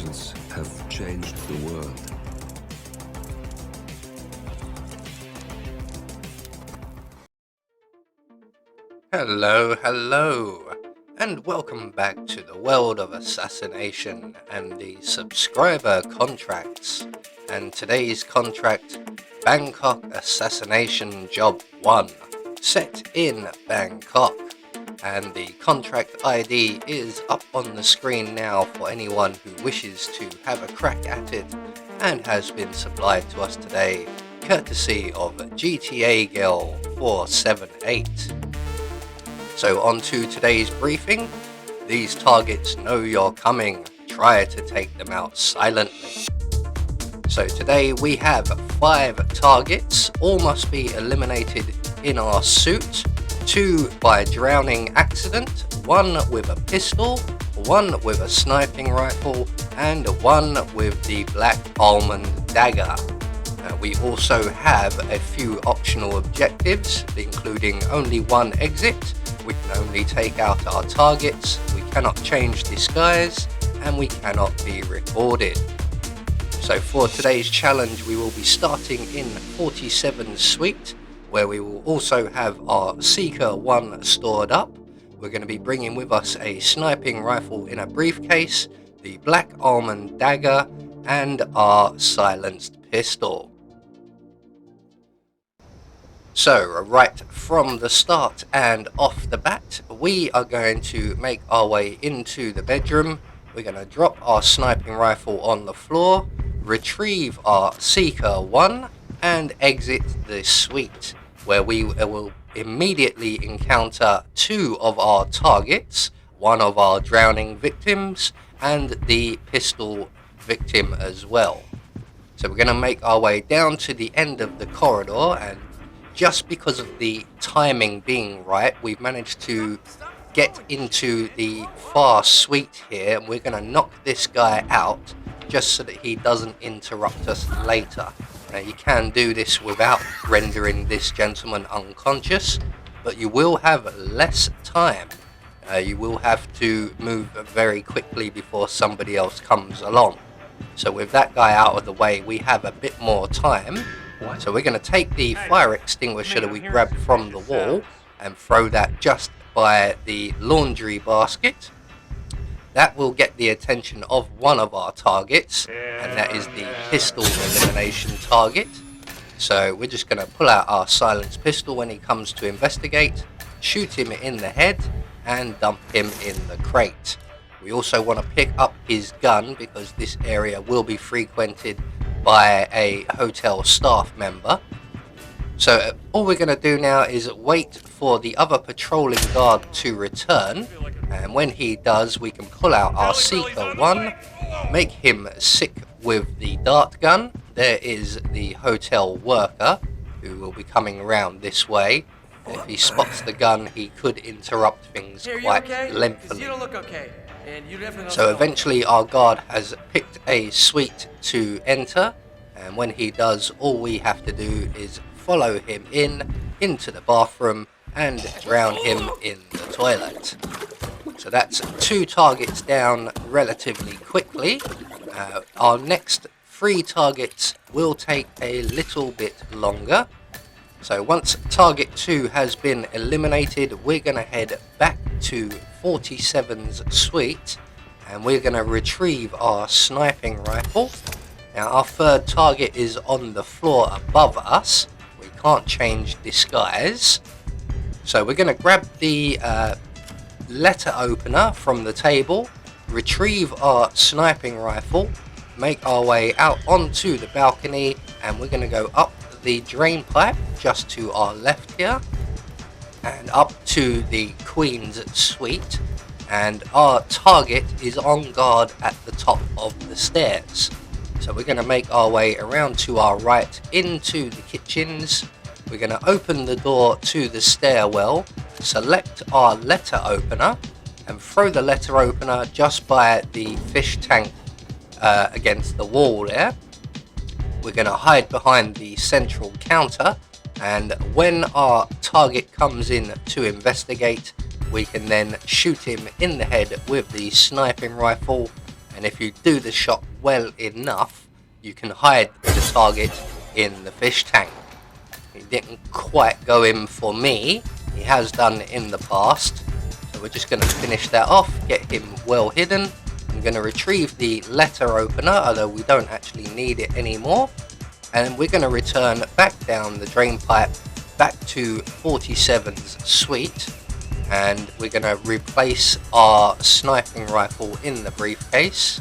intelligence have changed the world. Hello, and welcome back to the world of Assassination and the subscriber contracts. And today's contract, Bangkok Assassination Job 1, set in Bangkok. And the contract ID is up on the screen now for anyone who wishes to have a crack at it, and has been supplied to us today courtesy of GTA Girl 478. So on to today's briefing. These targets know you're coming. Try to take them out silently. So today we have 5 targets. All must be eliminated in our suit. 2 by drowning accident, 1 with a pistol, 1 with a sniping rifle, and 1 with the black almond dagger. We also have a few optional objectives, including only 1 exit. We can only take out our targets, we cannot change disguise, and we cannot be recorded. So for today's challenge, we will be starting in 47 Suite, where we will also have our Seeker 1 stored up. We're going to be bringing with us a sniping rifle in a briefcase, the black almond dagger, and our silenced pistol. So right from the start and off the bat, we are going to make our way into the bedroom. We're going to drop our sniping rifle on the floor, retrieve our Seeker 1, and exit the suite, where we will immediately encounter 2 of our targets, 1 of our drowning victims, and the pistol victim as well. So we're going to make our way down to the end of the corridor, and just because of the timing being right, we've managed to get into the far suite here, and we're going to knock this guy out just so that he doesn't interrupt us later. Now, you can do this without rendering this gentleman unconscious, but you will have less time. You will have to move very quickly before somebody else comes along. So with that guy out of the way, we have a bit more time. So we're going to take the fire extinguisher that we grabbed from the wall and throw that just by the laundry basket. That will get the attention of 1 of our targets, and that is the pistol elimination target. So we're just going to pull out our silenced pistol when he comes to investigate, shoot him in the head, and dump him in the crate. We also want to pick up his gun because this area will be frequented by a hotel staff member. So all we're going to do now is wait for the other patrolling guard to return, and when he does, we can pull out our Seeker 1, make him sick with the dart gun. There is the hotel worker who will be coming around this way. If he spots the gun, he could interrupt things quite lengthily. So eventually our guard has picked a suite to enter, and when he does, all we have to do is follow him into the bathroom and drown him in the toilet. So that's 2 targets down relatively quickly. Our next 3 targets will take a little bit longer. So once target 2 has been eliminated, we're going to head back to 47's suite, and we're going to retrieve our sniping rifle. Now our 3rd target is on the floor above us. We can't change disguise. So we're going to grab the letter opener from the table, retrieve our sniping rifle, make our way out onto the balcony, and we're going to go up the drain pipe just to our left here and up to the Queen's suite, and our target is on guard at the top of the stairs. So we're going to make our way around to our right into the kitchens. We're going to open the door to the stairwell, select our letter opener, and throw the letter opener just by the fish tank against the wall there. We're going to hide behind the central counter, and when our target comes in to investigate, we can then shoot him in the head with the sniping rifle, and and if you do the shot well enough, you can hide the target in the fish tank. He didn't quite go in for me. He has done in the past. So we're just going to finish that off, get him well hidden. I'm going to retrieve the letter opener, although we don't actually need it anymore. And we're going to return back down the drain pipe, back to 47's suite. And we're going to replace our sniping rifle in the briefcase.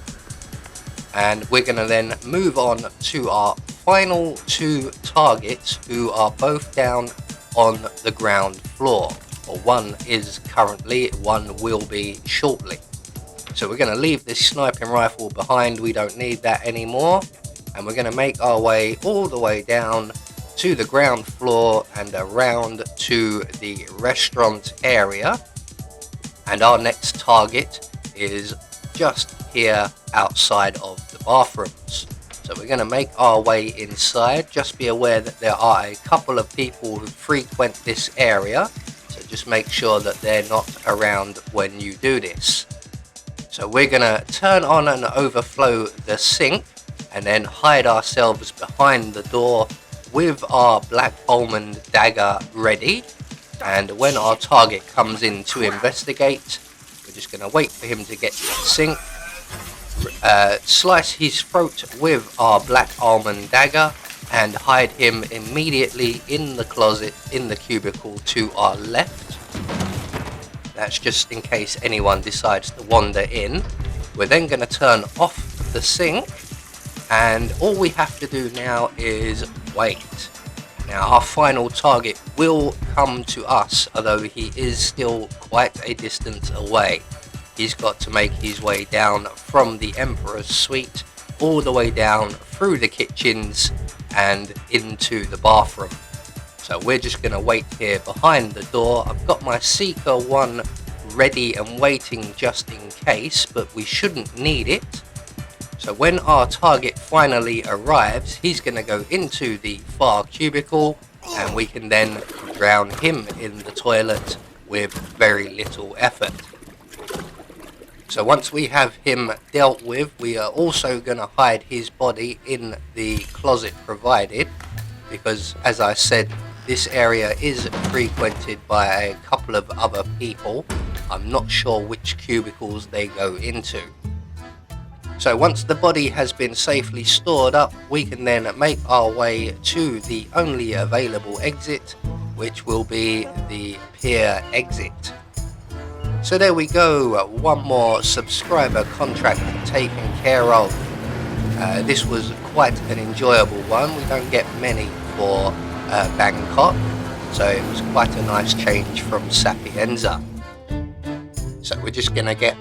And we're going to then move on to our final two targets, who are both down on the ground floor. Or one is currently, one will be shortly. So we're going to leave this sniping rifle behind, we don't need that anymore. And we're going to make our way all the way down to the ground floor and around to the restaurant area. And our next target is just here outside of the bathrooms. So we're going to make our way inside. Just be aware that there are a couple of people who frequent this area, so just make sure that they're not around when you do this. So we're going to turn on and overflow the sink and then hide ourselves behind the door with our black almond dagger ready. And when our target comes in to investigate, we're just going to wait for him to get to the sink, slice his throat with our black almond dagger, and hide him immediately in the closet in the cubicle to our left. That's just in case anyone decides to wander in. We're then going to turn off the sink, and all we have to do now is wait. Now our final target will come to us, although he is still quite a distance away. He's got to make his way down from the Emperor's suite all the way down through the kitchens and into the bathroom. So we're just going to wait here behind the door. I've got my Seeker 1 ready and waiting just in case, but we shouldn't need it. So when our target finally arrives, he's going to go into the far cubicle, and we can then drown him in the toilet with very little effort. So once we have him dealt with, we are also going to hide his body in the closet provided, because as I said, this area is frequented by a couple of other people. I'm not sure which cubicles they go into. So once the body has been safely stored up, we can then make our way to the only available exit, which will be the pier exit. So there we go, one more subscriber contract taken care of. This was quite an enjoyable one. We don't get many for Bangkok, so it was quite a nice change from Sapienza. So we're just going to get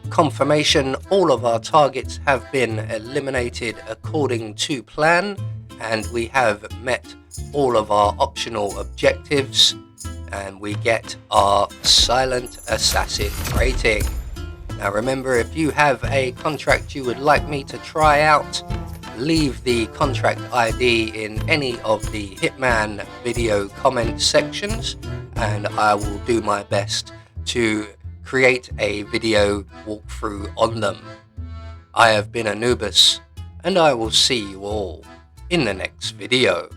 confirmation all of our targets have been eliminated according to plan, and we have met all of our optional objectives, and we get our Silent Assassin rating. Now remember, if you have a contract you would like me to try out, leave the contract ID in any of the Hitman video comment sections, and I will do my best to create a video walkthrough on them. I have been Anubis, and I will see you all in the next video.